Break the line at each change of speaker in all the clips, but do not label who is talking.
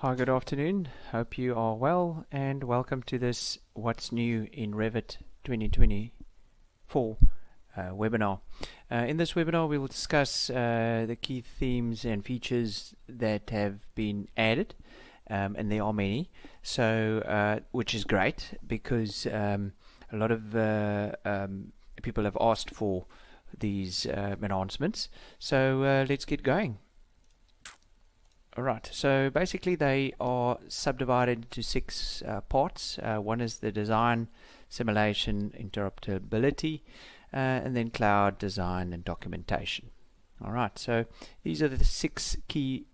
Hi, good afternoon. Hope you are well and welcome to this What's New in Revit 2024 webinar. In this webinar we will discuss the key themes and features that have been added, and there are many, so which is great because a lot of people have asked for these enhancements. So let's get going. Alright, so basically they are subdivided into six parts. One is the design, simulation, interoperability, and then cloud, design, and documentation. Alright, so these are the six key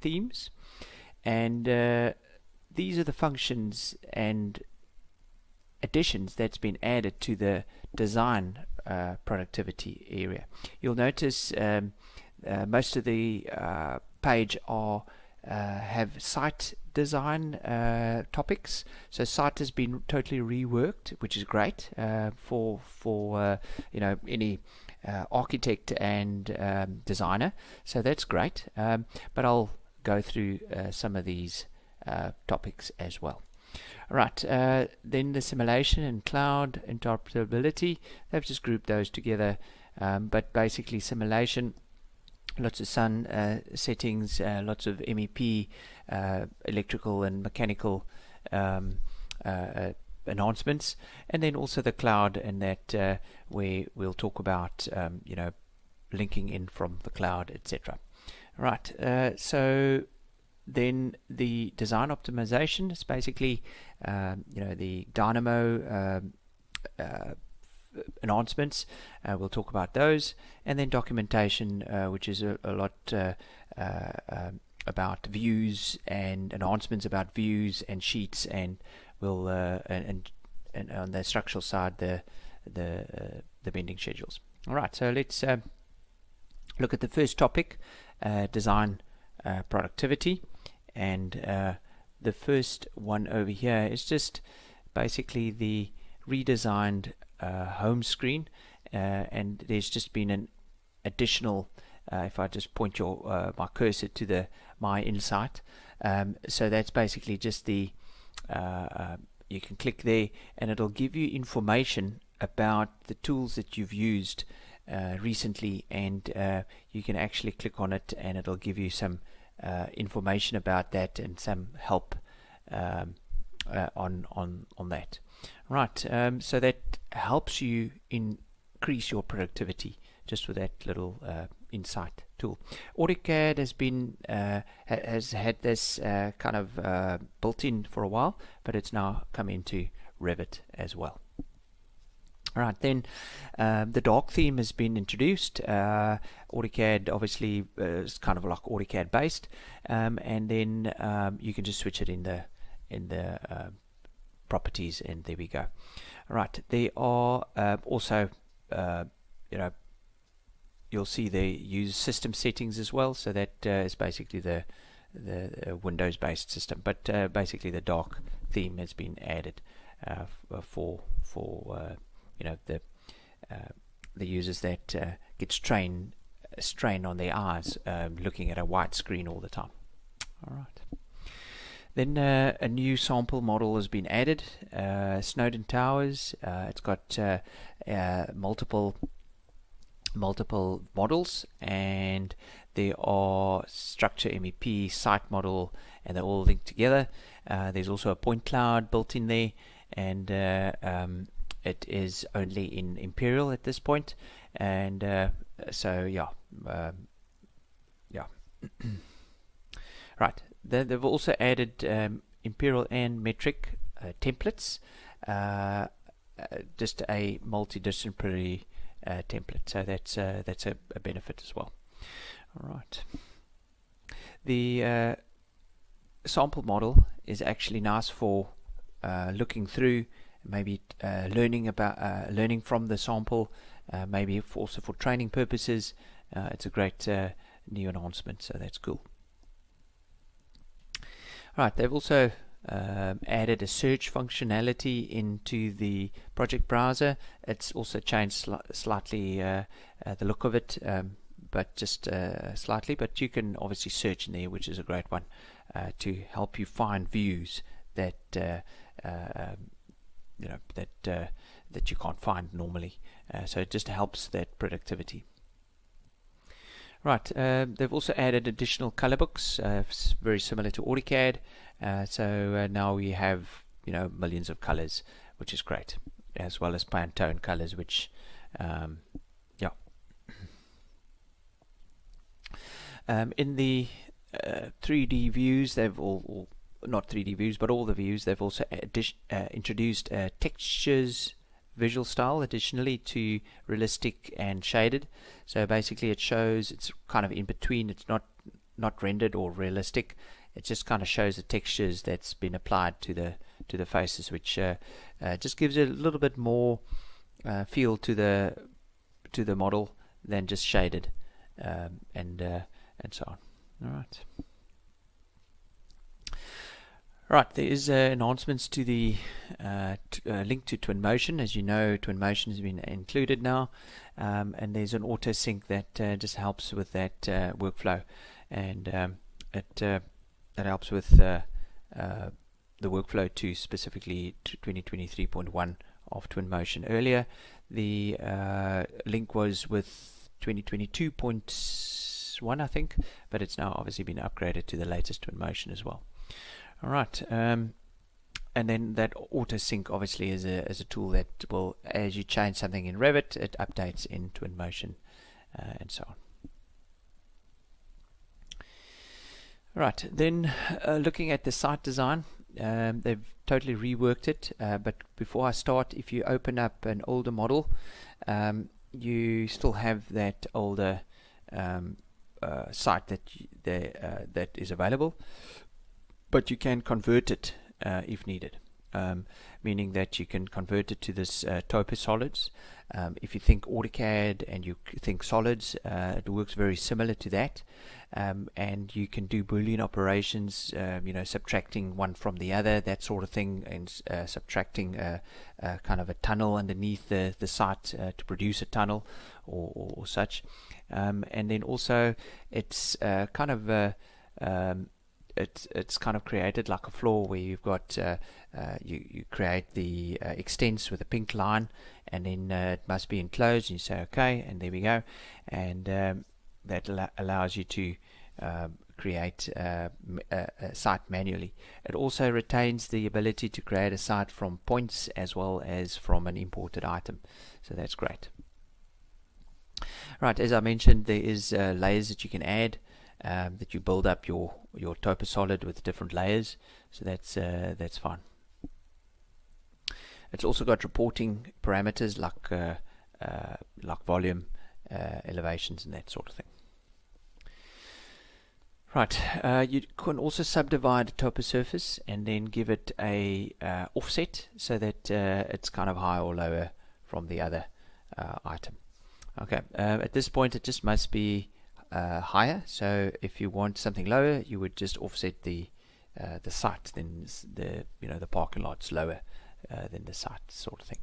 themes, and these are the functions and additions that's been added to the design productivity area. You'll notice most of the page are have site design topics. So site has been totally reworked, which is great for any architect and designer. So that's great. But I'll go through some of these topics as well. Alright, then the simulation and cloud interoperability, they've just grouped those together, but basically simulation, lots of sun settings, lots of MEP, electrical and mechanical enhancements, and then also the cloud, and that where we'll talk about linking in from the cloud, etc. Right, so then the design optimization is basically the Dynamo enhancements. We'll talk about those, and then documentation, which is a lot about views and enhancements about views and sheets, and we'll and on the structural side the bending schedules. All right, so let's look at the first topic, design productivity, and the first one over here is just basically the redesigned home screen, and there's just been an additional if I just point my cursor to the My Insight, so that's basically just the you can click there and it'll give you information about the tools that you've used recently, and you can actually click on it and it'll give you some information about that and some help on that. Right, so that helps you increase your productivity just with that little insight tool. AutoCAD has been has had this kind of built in for a while, but it's now come into Revit as well. Alright, then the dark theme has been introduced. AutoCAD obviously is kind of like AutoCAD based, and then you can just switch it in the properties, and there we go. Alright, there are also you'll see they use system settings as well, so that is basically the Windows based system, but basically the dark theme has been added for the users that get strain on their eyes looking at a white screen all the time. Alright, then a new sample model has been added, Snowden Towers. It's got multiple models, and there are structure MEP, site model, and they're all linked together. There's also a point cloud built in there, and it is only in Imperial at this point, and so yeah. Right, they've also added Imperial and metric templates, just a multidisciplinary template, so that's a benefit as well. All right, the sample model is actually nice for looking through, maybe learning from the sample, maybe also for training purposes. It's a great new enhancement, so that's cool. Right, they've also added a search functionality into the project browser. It's also changed slightly the look of it, but just slightly. But you can obviously search in there, which is a great one to help you find views that that you can't find normally. So it just helps that productivity. Right, they've also added additional color books, very similar to AutoCAD. So now we have millions of colors, which is great, as well as Pantone colors, which in the 3D views, they've all not 3D views, but all the views, they've also introduced textures visual style additionally to realistic and shaded. So basically it shows it's kind of in between. It's not rendered or realistic. It just kind of shows the textures that's been applied to the faces, which just gives it a little bit more feel to the model than just shaded, and so on. All right. Right, there is enhancements to the link to Twinmotion. As you know, Twinmotion has been included now, and there's an auto sync that just helps with that workflow, and it helps with the workflow to specifically 2023.1 of Twinmotion. Earlier, the link was with 2022.1, I think, but it's now obviously been upgraded to the latest Twinmotion as well. All right, and then that auto sync obviously is a tool that will, as you change something in Revit, it updates in Twinmotion, and so on. Right, then looking at the site design, they've totally reworked it. But before I start, if you open up an older model, you still have that older site that is available. But you can convert it if needed, meaning that you can convert it to this Toposolids. If you think AutoCAD and you think solids, it works very similar to that, and you can do Boolean operations, subtracting one from the other, that sort of thing, and subtracting kind of a tunnel underneath the site to produce a tunnel or such. And then also it's kind of it's kind of created like a floor where you've got you create the extents with a pink line, and then it must be enclosed, and you say okay, and there we go, and that allows you to create a site manually. It also retains the ability to create a site from points as well as from an imported item, so that's great. Right, as I mentioned, there is layers that you can add, that you build up your Toposolid with different layers, so that's fine. It's also got reporting parameters like volume, elevations, and that sort of thing. Right, you can also subdivide a topo surface and then give it a offset so that it's kind of higher or lower from the other item. Okay, at this point it just must be higher. So if you want something lower, you would just offset the site, then the parking lot's lower than the site, sort of thing.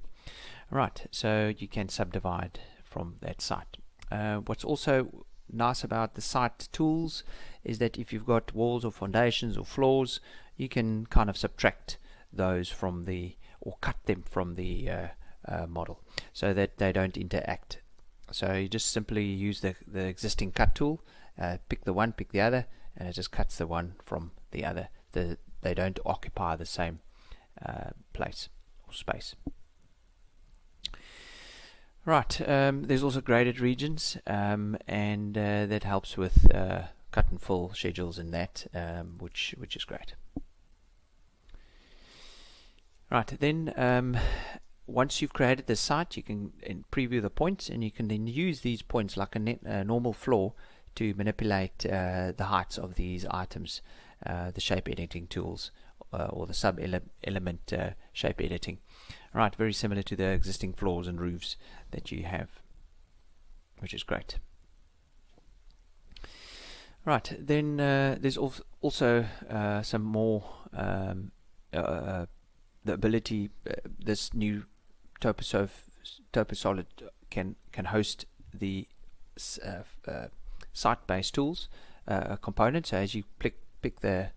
Right, so you can subdivide from that site. What's also nice about the site tools is that if you've got walls or foundations or floors, you can kind of subtract those from or cut them from the model so that they don't interact. So you just simply use the existing cut tool, pick the one, pick the other, and it just cuts the one from the other. They don't occupy the same place or space. Right, there's also graded regions, and that helps with cut and fill schedules in that, which is great. Right, then once you've created the site, you can preview the points, and you can then use these points like a normal floor to manipulate the heights of these items, the shape editing tools, or the sub-element shape editing. Right, very similar to the existing floors and roofs that you have, which is great. Right, then there's also some more the ability, this new Toposolid can host the site-based tools component. So as you pick the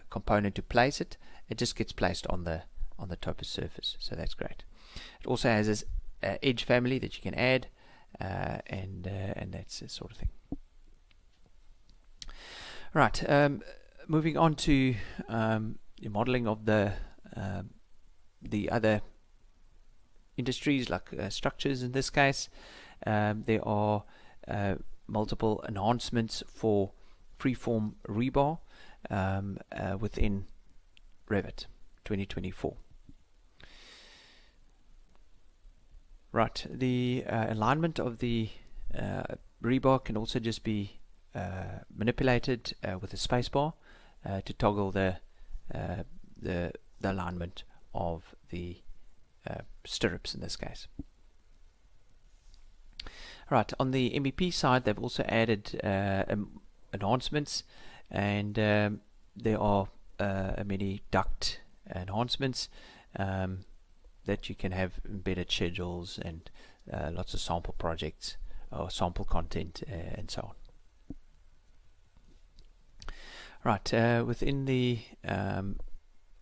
component to place it, it just gets placed on the Topos surface. So that's great. It also has this edge family that you can add, and that's the sort of thing. Right. Moving on to the modeling of the other industries, like structures in this case. There are multiple enhancements for freeform rebar within Revit 2024. Right, the alignment of the rebar can also just be manipulated with a spacebar to toggle the alignment of the stirrups in this case. Right, on the MEP side, they've also added enhancements, and there are many duct enhancements that you can have embedded schedules and lots of sample projects or sample content and so on. Right, within the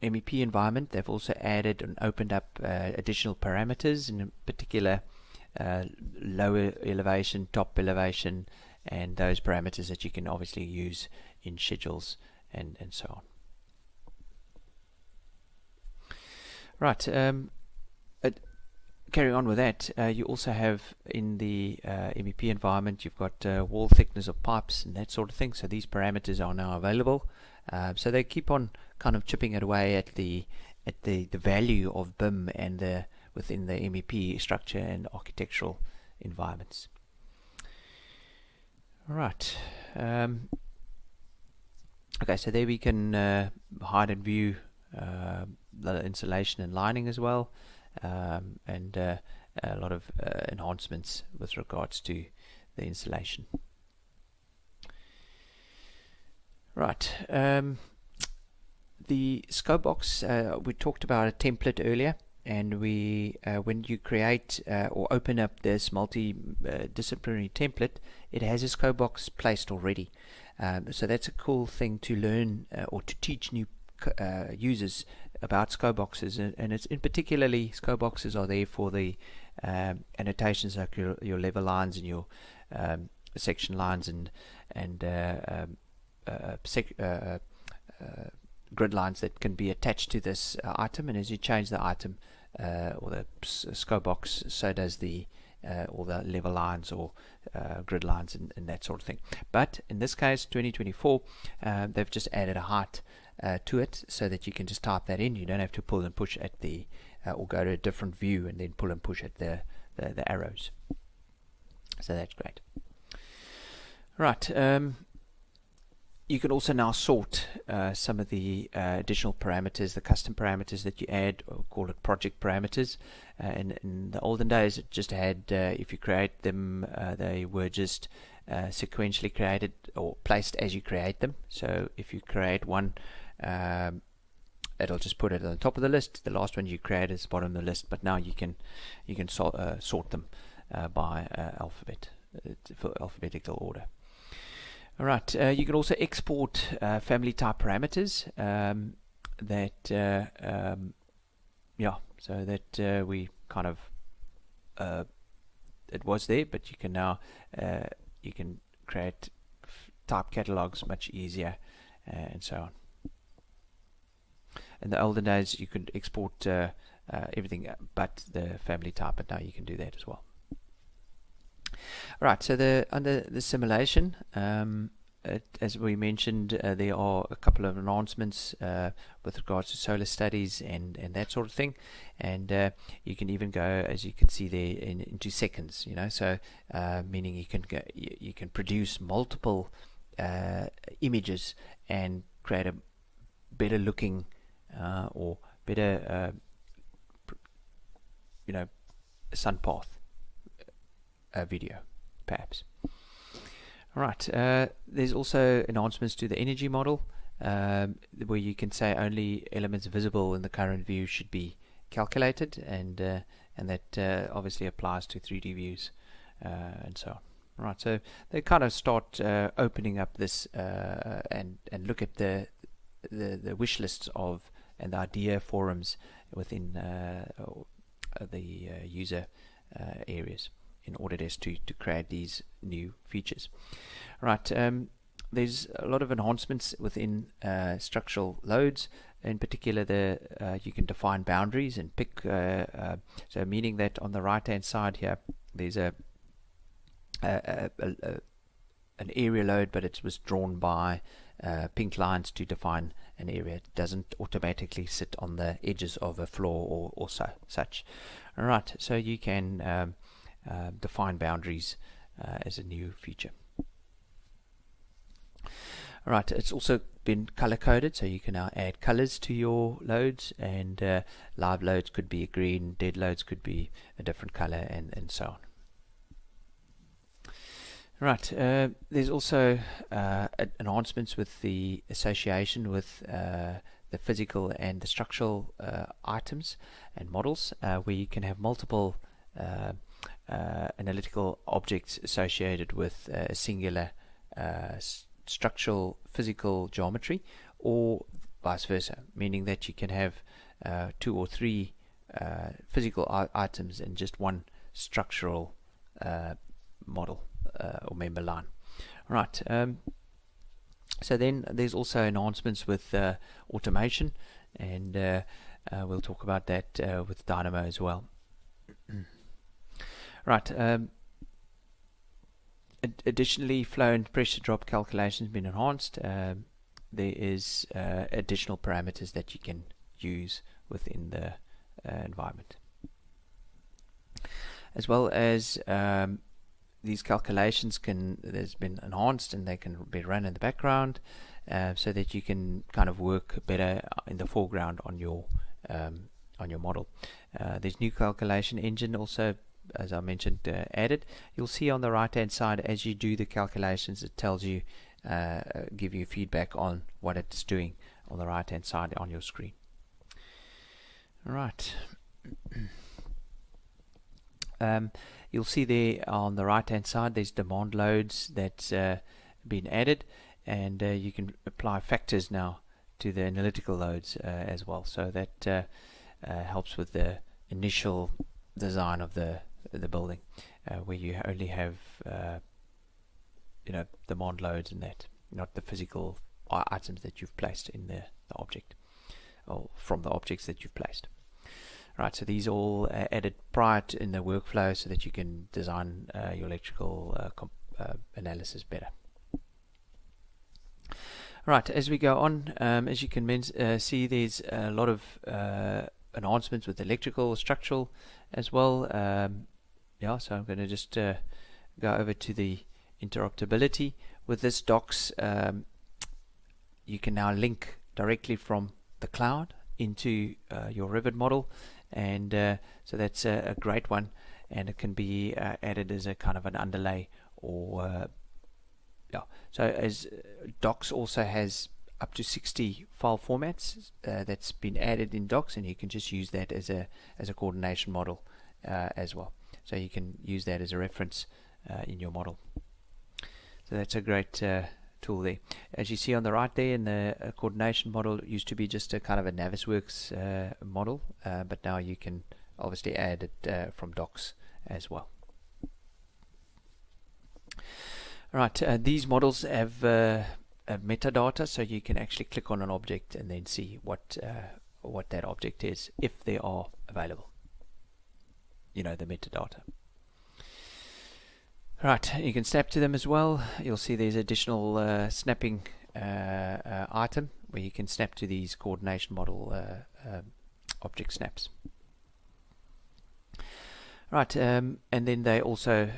MEP environment, they've also added and opened up additional parameters, in particular lower elevation, top elevation, and those parameters that you can obviously use in schedules and so on. Right, carrying on with that, you also have in the MEP environment, you've got wall thickness of pipes and that sort of thing. So these parameters are now available. So they keep on kind of chipping it away at the value of BIM and within the MEP structure and architectural environments. All right. Okay, so there we can hide and view the insulation and lining as well. And a lot of enhancements with regards to the installation. Right, the scope box, we talked about a template earlier, and when you create or open up this multi-disciplinary template, it has a scope box placed already. So that's a cool thing to learn or to teach new users about scope boxes, and it's in particularly scope boxes are there for the annotations like your level lines and your section lines and grid lines that can be attached to this item, and as you change the item or the scope box, so does the all the level lines or grid lines and that sort of thing. But in this case, 2024, they've just added a height to it, so that you can just type that in. You don't have to pull and push at the or go to a different view and then pull and push at the arrows. So that's great. Right, you can also now sort some of the additional parameters, the custom parameters that you add, or call it project parameters. In the olden days, it just had, if you create them, they were just sequentially created or placed as you create them. So if you create one, it'll just put it on the top of the list. The last one you create is bottom of the list. But now you can sort them by alphabetical order. All right. You can also export family type parameters so that we kind of it was there, but you can now you can create type catalogs much easier and so on. In the olden days, you could export everything but the family type, but now you can do that as well. Right, so under the simulation, as we mentioned, there are a couple of announcements with regards to solar studies and that sort of thing, and you can even go, as you can see there, into seconds. So meaning you can produce multiple images and create a better looking or better sun path video, perhaps. All right. There's also enhancements to the energy model, where you can say only elements visible in the current view should be calculated, and that obviously applies to 3D views and so on. Right, so they kind of start opening up this and look at the wish lists of and the idea forums within the user areas in Autodesk to create these new features. Right, there's a lot of enhancements within structural loads. In particular, you can define boundaries and pick, so meaning that on the right hand side here there's an area load, but it was drawn by pink lines to define an area. It doesn't automatically sit on the edges of a floor or such. Alright, so you can define boundaries as a new feature. Alright, it's also been color coded, so you can now add colors to your loads, and live loads could be a green, dead loads could be a different color, and so on. Right, there's also enhancements with the association with the physical and the structural items and models, where you can have multiple analytical objects associated with a singular structural physical geometry, or vice versa, meaning that you can have 2 or 3 physical items and just one structural model or member line. Right, so then there's also enhancements with automation, and we'll talk about that with Dynamo as well. Right, additionally, flow and pressure drop calculations have been enhanced. There is additional parameters that you can use within the environment, as well as these calculations there's been enhanced, and they can be run in the background, so that you can kind of work better in the foreground on your model. There's new calculation engine also, as I mentioned, added. You'll see on the right hand side, as you do the calculations, it tells you, give you feedback on what it's doing on the right hand side on your screen. Alright. You'll see there on the right hand side there's demand loads that's been added, and you can apply factors now to the analytical loads as well, so that helps with the initial design of the building, where you only have demand loads and that, not the physical items that you've placed in the object, or from the objects that you've placed. Right, so these are all added prior to in the workflow, so that you can design your electrical analysis better. Right, as we go on, as you can see, there's a lot of enhancements with electrical, structural as well. So I'm going to just go over to the interoperability. With this docs, you can now link directly from the cloud into your Revit model, and so that's a great one, and it can be added as a kind of an underlay, or so as docs also has up to 60 file formats that's been added in docs, and you can just use that as a coordination model as well, so you can use that as a reference in your model. So that's a great tool there. As you see on the right there, in the coordination model, it used to be just a kind of a Navisworks model, but now you can obviously add it from docs as well. Right, these models have metadata, so you can actually click on an object and then see what that object is, if they are available, the metadata. Right, you can snap to them as well. You'll see there's additional snapping item where you can snap to these coordination model object snaps. Right, and then they also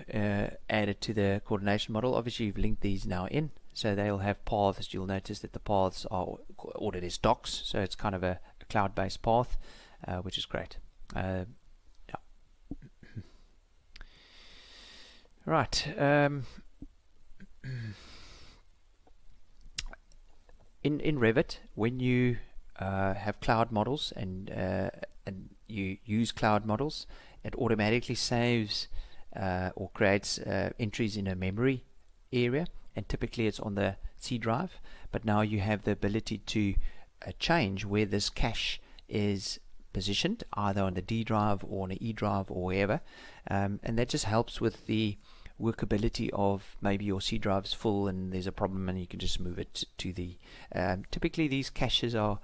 added to the coordination model. Obviously, you've linked these now in, so they'll have paths. You'll notice that the paths are ordered as docs, so it's kind of a cloud-based path, which is great. Right. In Revit, when you have cloud models and you use cloud models, it automatically saves or creates entries in a memory area, and typically it's on the C drive, but now you have the ability to change where this cache is positioned, either on the D drive or on an E drive or wherever, and that just helps with the workability of maybe your C drive's full and there's a problem and you can just move it to the typically these caches are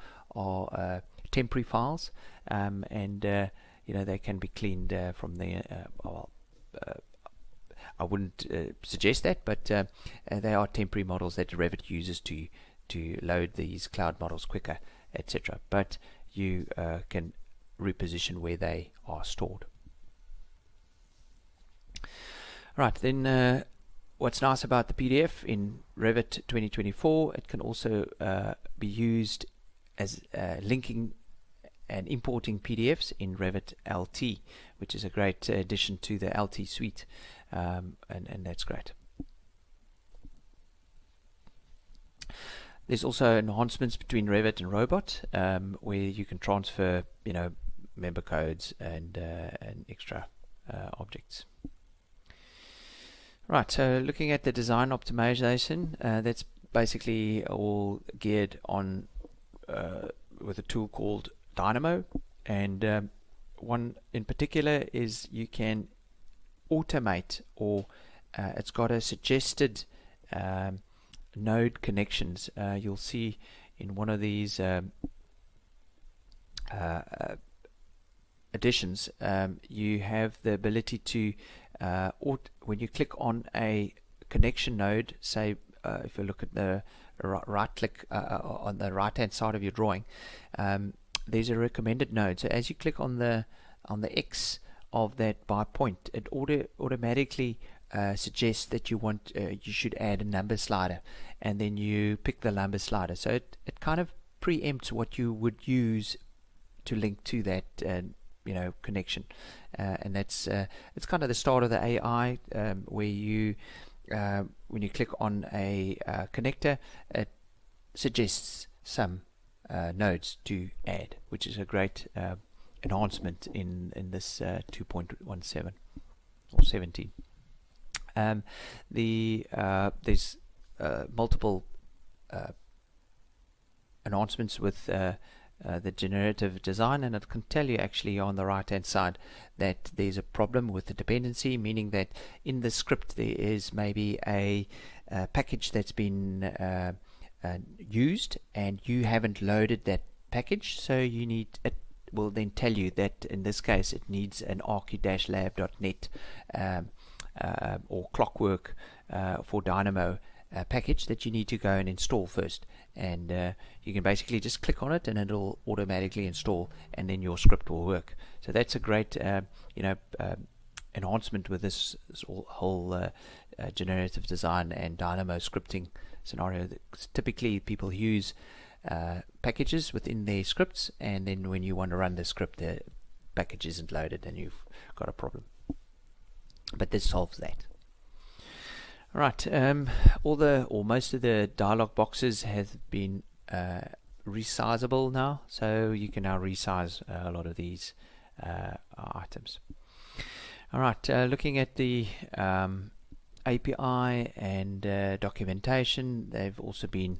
temporary files, and they can be cleaned from there. I wouldn't suggest that, but they are temporary models that Revit uses to load these cloud models quicker, etc. But you can reposition where they are stored. Right, then what's nice about the PDF in Revit 2024, it can also be used as linking and importing PDFs in Revit LT, which is a great addition to the LT suite, and that's great. There's also enhancements between Revit and Robot, where you can transfer, member codes and extra objects. Right, so looking at the design optimization, that's basically all geared on with a tool called Dynamo, and one in particular is you can automate, or it's got a suggested node connections. You'll see in one of these additions, you have the ability to when you click on a connection node, say if you look at the right click on the right hand side of your drawing, there's a recommended node. So as you click on the X of that by point, it automatically suggests that you should add a number slider, and then you pick the number slider. So it kind of preempts what you would use to link to that connection, and that's it's kind of the start of the AI, where you when you click on a connector, it suggests some nodes to add, which is a great enhancement in this 2.17 or 17. There's multiple enhancements with the generative design, and it can tell you actually on the right hand side that there's a problem with the dependency, meaning that in the script there is maybe a package that's been used and you haven't loaded that package, so it will then tell you that in this case it needs an rq-lab.net or clockwork for Dynamo package that you need to go and install first, and you can basically just click on it and it'll automatically install, and then your script will work. So that's a great enhancement with this whole generative design and Dynamo scripting scenario. Typically people use packages within their scripts, and then when you want to run the script, the package isn't loaded and you've got a problem. But this solves that. Right, most of the dialog boxes have been resizable now, so you can now resize a lot of these items. All right, looking at the API and documentation, they've also been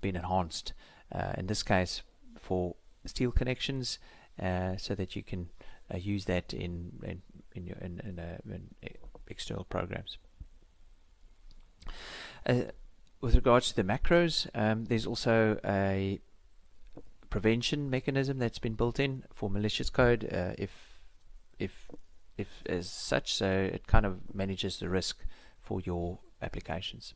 enhanced. In this case, for steel connections, so that you can use that in external programs. With regards to the macros, there's also a prevention mechanism that's been built in for malicious code, if as such, so it kind of manages the risk for your applications.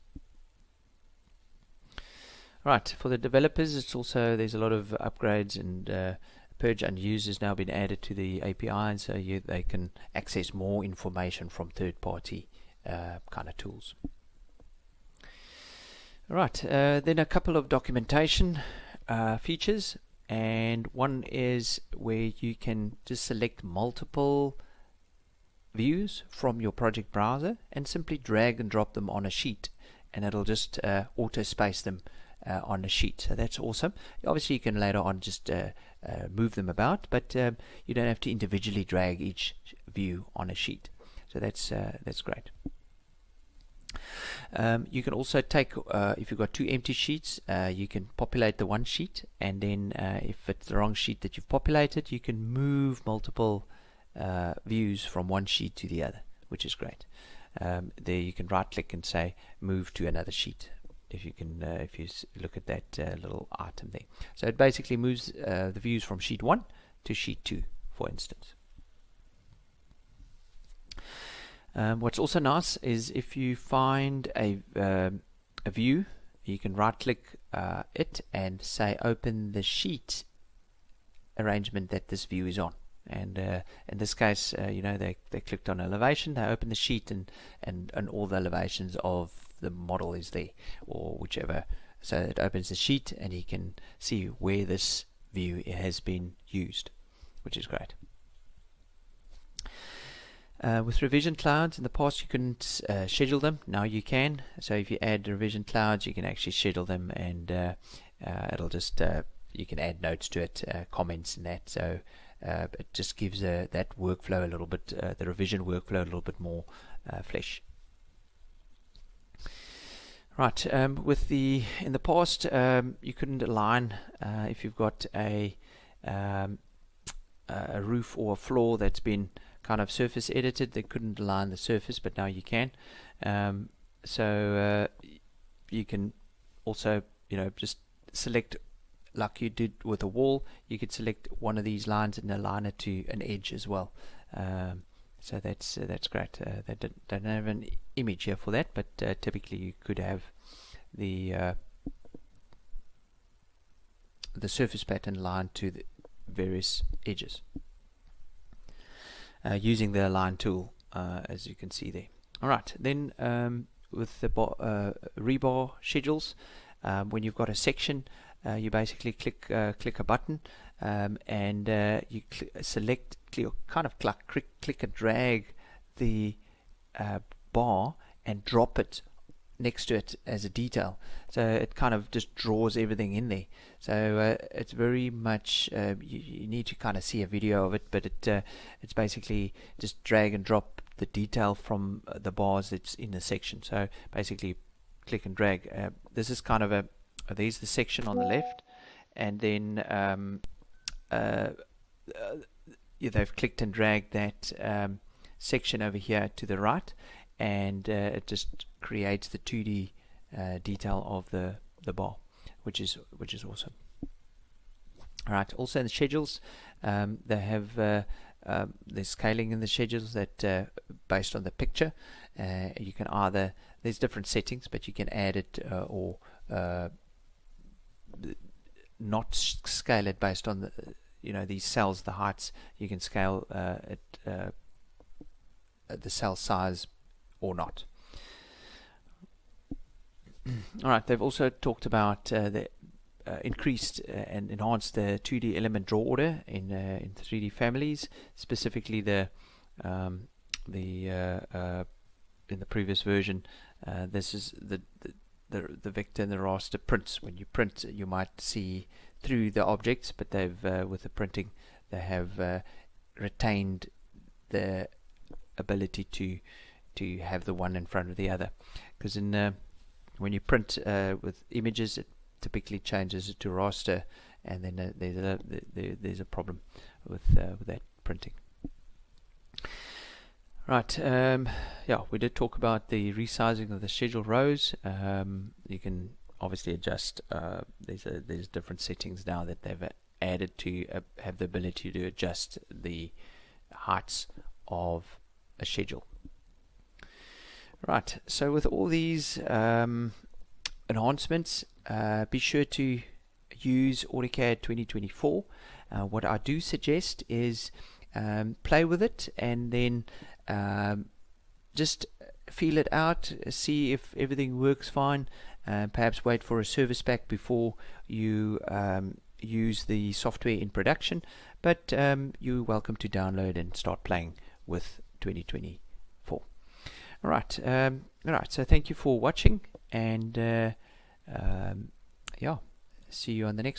Right, for the developers, there's a lot of upgrades, and purge unused has now been added to the API, and so they can access more information from third-party kind of tools. Right, then a couple of documentation features, and one is where you can just select multiple views from your project browser and simply drag and drop them on a sheet, and it'll just auto space them on a sheet. So that's awesome. Obviously you can later on just move them about, but you don't have to individually drag each view on a sheet. So that's great. You can also take, if you've got two empty sheets, you can populate the one sheet, and then if it's the wrong sheet that you've populated, you can move multiple views from one sheet to the other, which is great. There you can right click and say move to another sheet, if you can if you look at that little item there. So it basically moves the views from sheet 1 to sheet 2, for instance. What's also nice is if you find a view, you can right click it and say open the sheet arrangement that this view is on. And in this case, you know, they clicked on elevation, they open the sheet, and all the elevations of the model is there, or whichever. So it opens the sheet and you can see where this view has been used, which is great. With revision clouds, in the past you couldn't schedule them. Now you can. So if you add revision clouds, you can actually schedule them, and it'll just you can add notes to it, comments and that. So it just gives that workflow a little bit, the revision workflow a little bit more flesh. Right. In the past, you couldn't align if you've got a roof or a floor that's been kind of surface edited. They couldn't align the surface, but now you can. So you can also, you know, just select, like you did with a wall, you could select one of these lines and align it to an edge as well. So that's great. They don't have an image here for that, but typically you could have the surface pattern line to the various edges using the align tool, as you can see there. Alright, then with the rebar schedules, when you've got a section, you basically click a button, and you select, kind of click and drag the bar and drop it next to it as a detail, so it kind of just draws everything in there. So it's very much you need to kind of see a video of it, but it's basically just drag and drop the detail from the bars that's in the section. So basically click and drag. This is kind of there's the section on the left, and then they've clicked and dragged that section over here to the right, and it just creates the 2D detail of the bar, which is awesome. Alright, also in the schedules, they have there's scaling in the schedules that based on the picture. You can either, there's different settings, but you can add it or not scale it based on the, you know, these cells, the heights. You can scale the cell size or not. Alright, they've also talked about the increased and enhanced the 2D element draw order in 3D families, specifically in the previous version. This is the vector and the raster prints. When you print, you might see through the objects, but they've with the printing, they have retained the ability to have the one in front of the other, because when you print with images, it typically changes it to raster, and then there's a problem with that printing. Right, yeah, we did talk about the resizing of the schedule rows. You can obviously adjust. There's different settings now that they've added to have the ability to adjust the heights of a schedule. Right, so with all these enhancements, be sure to use AutoCAD 2024. What I do suggest is play with it, and then just feel it out, see if everything works fine. Perhaps wait for a service pack before you use the software in production, but you're welcome to download and start playing with 2024. Alright, so thank you for watching, and yeah, see you on the next one.